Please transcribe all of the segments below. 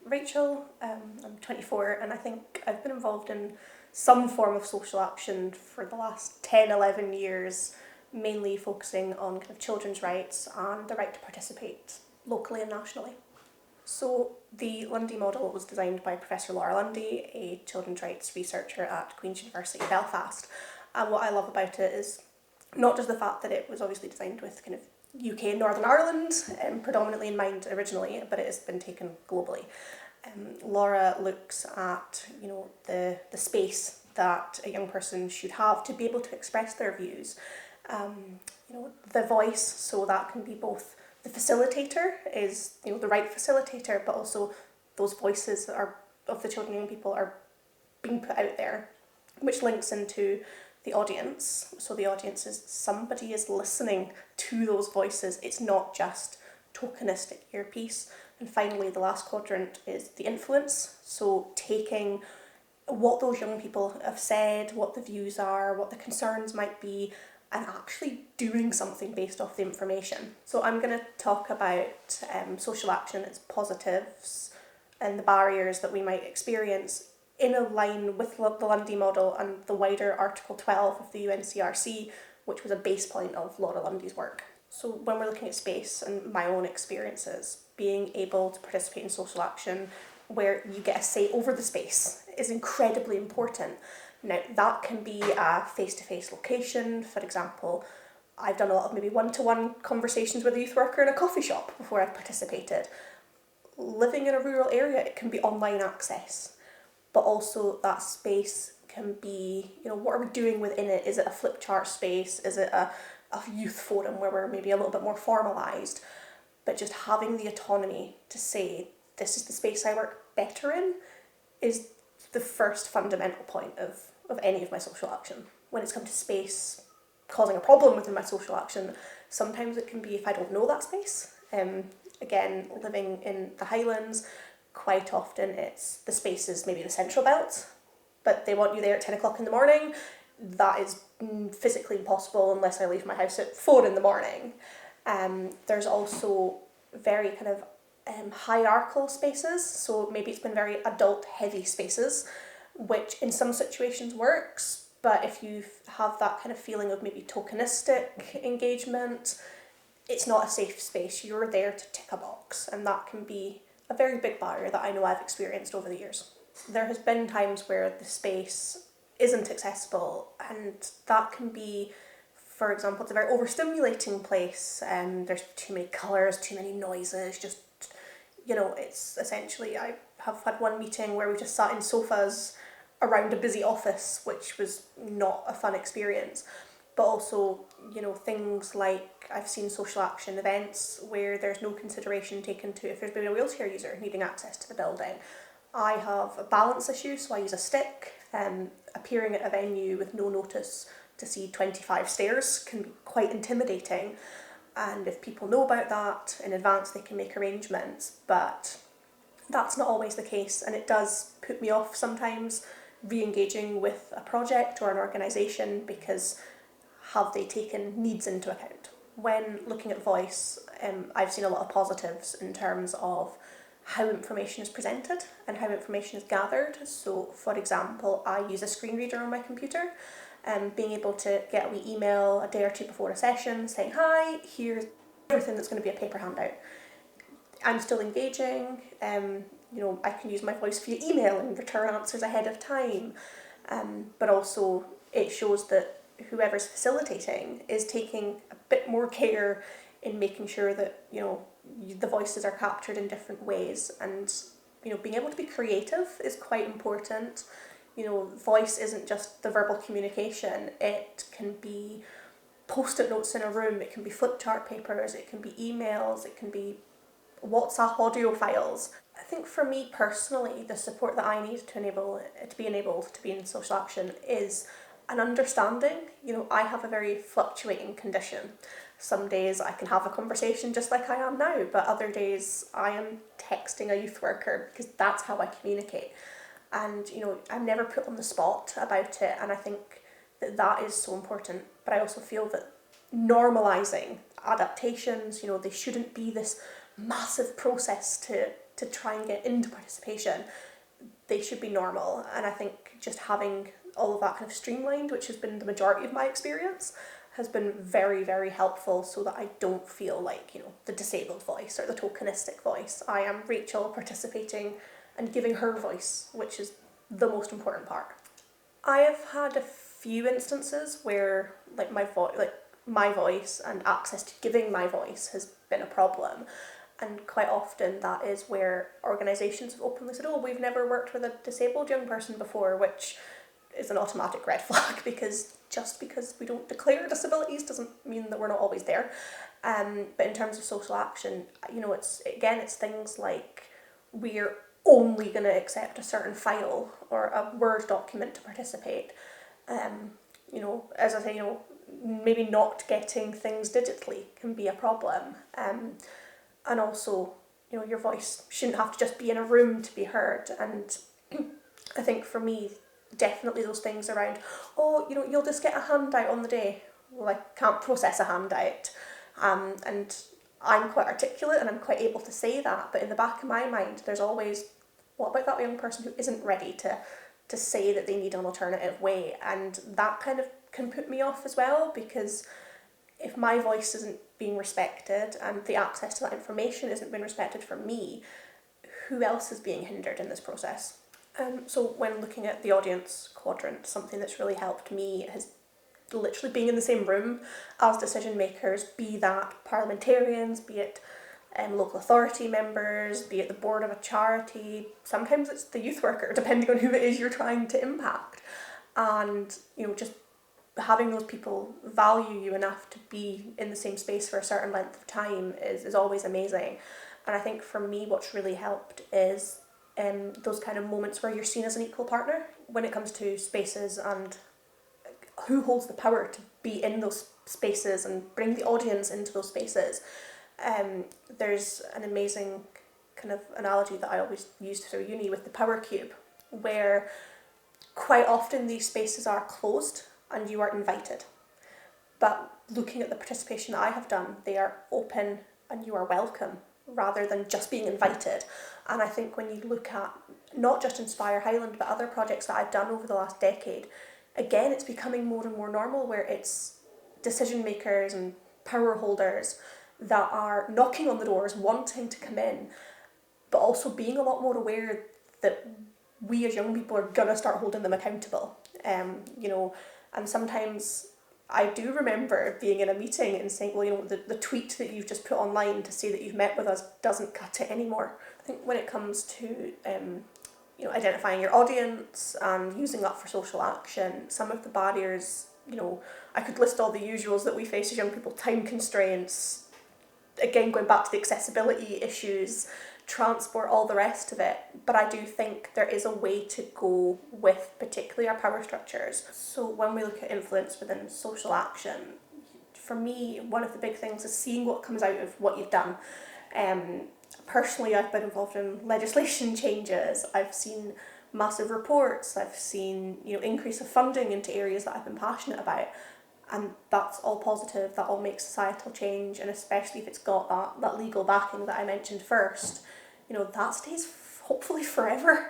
Rachael, I'm 24 and I think I've been involved in some form of social action for the last 10, 11 years, mainly focusing on kind of children's rights and the right to participate locally and nationally. So the Lundy model was designed by Professor Laura Lundy, a children's rights researcher at Queen's University Belfast. And what I love about it is not just the fact that it was obviously designed with kind of UK and Northern Ireland predominantly in mind originally, but it has been taken globally. Laura looks at the space that a young person should have to be able to express their views. The voice, so that can be both the facilitator is the right facilitator, but also those voices of the children and young people are being put out there, which links into the audience. So the audience is somebody is listening to those voices. It's not just tokenistic earpiece. And finally, the last quadrant is the influence. So taking what those young people have said, what the views are, what the concerns might be, and actually doing something based off the information. So I'm going to talk about social action, its positives, and the barriers that we might experience in a line with the Lundy model and the wider Article 12 of the UNCRC, which was a base point of Laura Lundy's work. So when we're looking at space and my own experiences, being able to participate in social action where you get a say over the space is incredibly important. Now, that can be a face-to-face location. For example, I've done a lot of maybe one-to-one conversations with a youth worker in a coffee shop before I've participated. Living in a rural area, it can be online access, but also that space can be, what are we doing within it? Is it a flip chart space? Is it a youth forum where we're maybe a little bit more formalised? But just having the autonomy to say, this is the space I work better in, is the first fundamental point of any of my social action. When it's come to space causing a problem within my social action, sometimes it can be if I don't know that space. Again, living in the Highlands, quite often it's the space is maybe the central belt, but they want you there at 10 o'clock in the morning. That is physically impossible unless I leave my house at 4 in the morning. There's also very kind of hierarchical spaces, so maybe it's been very adult heavy spaces, which in some situations works, but if you have that kind of feeling of maybe tokenistic engagement, it's not a safe space. You're there to tick a box, and that can be a very big barrier that I know I've experienced over the years. There has been times where the space isn't accessible, and that can be, for example, it's a very overstimulating place, there's too many colours, too many noises, just it's essentially, I have had one meeting where we just sat in sofas around a busy office, which was not a fun experience. But also, things like I've seen social action events where there's no consideration taken to if there's been a wheelchair user needing access to the building. I have a balance issue, so I use a stick. Appearing at a venue with no notice to see 25 stairs can be quite intimidating. And if people know about that in advance, they can make arrangements, but that's not always the case, and it does put me off sometimes re-engaging with a project or an organisation because have they taken needs into account? When looking at voice, I've seen a lot of positives in terms of how information is presented and how information is gathered. So, for example, I use a screen reader on my computer. Being able to get a wee email a day or two before a session saying, hi, here's everything that's going to be a paper handout. I'm still engaging, I can use my voice via email and return answers ahead of time, but also it shows that whoever's facilitating is taking a bit more care in making sure that, the voices are captured in different ways, and, being able to be creative is quite important. Voice isn't just the verbal communication, it can be post-it notes in a room, it can be flip chart papers, it can be emails, it can be WhatsApp audio files. I think for me personally, the support that I need to be enabled to be in social action is an understanding. I have a very fluctuating condition. Some days I can have a conversation just like I am now, but other days I am texting a youth worker because that's how I communicate. And, I'm never put on the spot about it, and I think that is so important. But I also feel that normalising adaptations, they shouldn't be this massive process to to try and get into participation, they should be normal. And I think just having all of that kind of streamlined, which has been the majority of my experience, has been very, very helpful, so that I don't feel like, the disabled voice or the tokenistic voice. I am Rachael participating and giving her voice, which is the most important part. I have had a few instances where my voice and access to giving my voice has been a problem. And quite often that is where organisations have openly said, oh, we've never worked with a disabled young person before, which is an automatic red flag, because just because we don't declare disabilities doesn't mean that we're not always there. But in terms of social action, it's things like we're only going to accept a certain file or a Word document to participate. As I say, maybe not getting things digitally can be a problem. And also, your voice shouldn't have to just be in a room to be heard. And I think for me, definitely those things around, you'll just get a handout on the day. Well, I can't process a handout. And I'm quite articulate and I'm quite able to say that. But in the back of my mind, there's always, what about that young person who isn't ready to say that they need an alternative way? And that kind of can put me off as well, because if my voice isn't being respected and the access to that information isn't being respected for me, who else is being hindered in this process? So when looking at the audience quadrant, something that's really helped me has literally being in the same room as decision makers, be that parliamentarians, be it local authority members, be it the board of a charity, sometimes it's the youth worker, depending on who it is you're trying to impact. And, just having those people value you enough to be in the same space for a certain length of time is always amazing. And I think for me, what's really helped is those kind of moments where you're seen as an equal partner when it comes to spaces and who holds the power to be in those spaces and bring the audience into those spaces. There's an amazing kind of analogy that I always used through uni with the power cube, where quite often these spaces are closed and you are invited. But looking at the participation that I have done, they are open and you are welcome, rather than just being invited. And I think when you look at not just Inspire Highland, but other projects that I've done over the last decade, again, it's becoming more and more normal, where it's decision makers and power holders that are knocking on the doors, wanting to come in, but also being a lot more aware that we as young people are going to start holding them accountable. And sometimes I do remember being in a meeting and saying, well, the tweet that you've just put online to say that you've met with us doesn't cut it anymore. I think when it comes to identifying your audience and using that for social action, some of the barriers, I could list all the usuals that we face as young people: time constraints, again, going back to the accessibility issues, transport, all the rest of it. But I do think there is a way to go with particularly our power structures. So when we look at influence within social action, for me, one of the big things is seeing what comes out of what you've done. Personally, I've been involved in legislation changes. I've seen massive reports. I've seen increase of funding into areas that I've been passionate about. And that's all positive, that all makes societal change, and especially if it's got that legal backing that I mentioned first, that stays hopefully forever.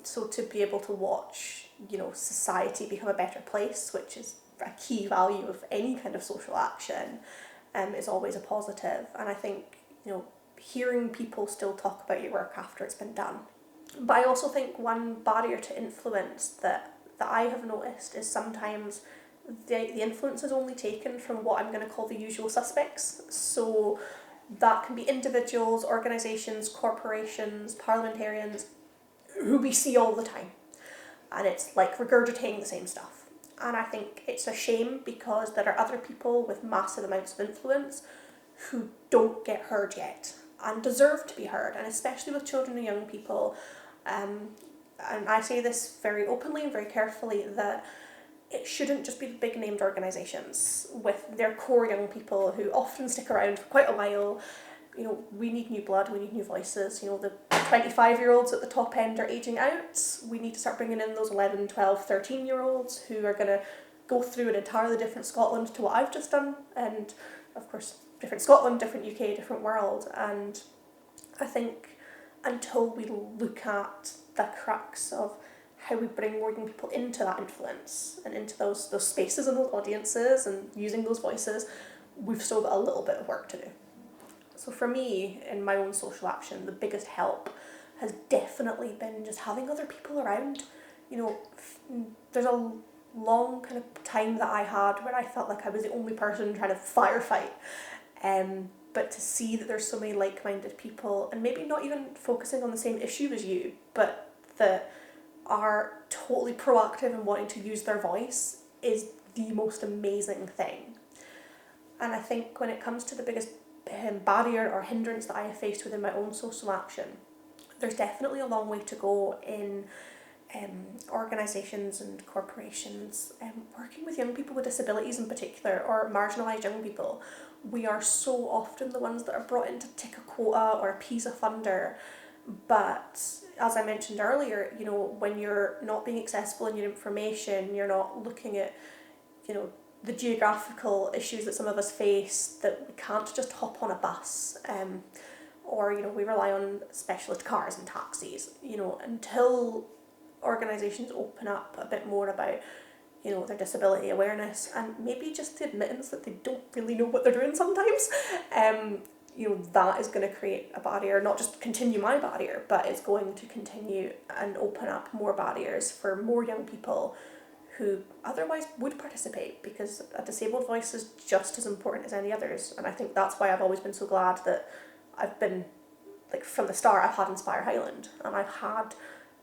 So to be able to watch, society become a better place, which is a key value of any kind of social action, is always a positive. And I think, hearing people still talk about your work after it's been done. But I also think one barrier to influence that I have noticed is sometimes the influence is only taken from what I'm going to call the usual suspects. So that can be individuals, organisations, corporations, parliamentarians, who we see all the time. And it's like regurgitating the same stuff. And I think it's a shame, because there are other people with massive amounts of influence who don't get heard yet and deserve to be heard, and especially with children and young people. And I say this very openly and very carefully, that it shouldn't just be the big named organisations with their core young people who often stick around for quite a while. We need new blood, we need new voices. The 25-year-olds at the top end are ageing out. We need to start bringing in those 11, 12, 13-year-olds who are going to go through an entirely different Scotland to what I've just done. And of course, different Scotland, different UK, different world. And I think until we look at the crux of how we bring more young people into that influence and into those spaces and those audiences and using those voices, we've still got a little bit of work to do. So for me, in my own social action, the biggest help has definitely been just having other people around. You know, there's a long kind of time that I had where I felt like I was the only person trying to firefight. But to see that there's so many like-minded people, and maybe not even focusing on the same issue as you, but that are totally proactive in wanting to use their voice, is the most amazing thing. And I think when it comes to the biggest barrier or hindrance that I have faced within my own social action, there's definitely a long way to go in organisations and corporations working with young people with disabilities in particular, or marginalised young people. We are so often the ones that are brought in to tick a quota or appease a funder, but as I mentioned earlier, you know, when you're not being accessible in your information, you're not looking at, you know, the geographical issues that some of us face, that we can't just hop on a bus, or, you know, we rely on specialist cars and taxis, you know, until organisations open up a bit more about, you know, their disability awareness and maybe just the admittance that they don't really know what they're doing sometimes, you know, that is going to create a barrier, not just continue my barrier, but it's going to continue and open up more barriers for more young people who otherwise would participate, because a disabled voice is just as important as any others. And I think that's why I've always been so glad that I've been, like, from the start, I've had Inspire Highland, and I've had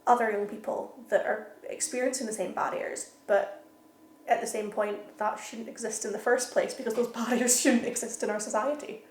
other young people that are experiencing the same barriers, but at the same point, that shouldn't exist in the first place, because those barriers shouldn't exist in our society.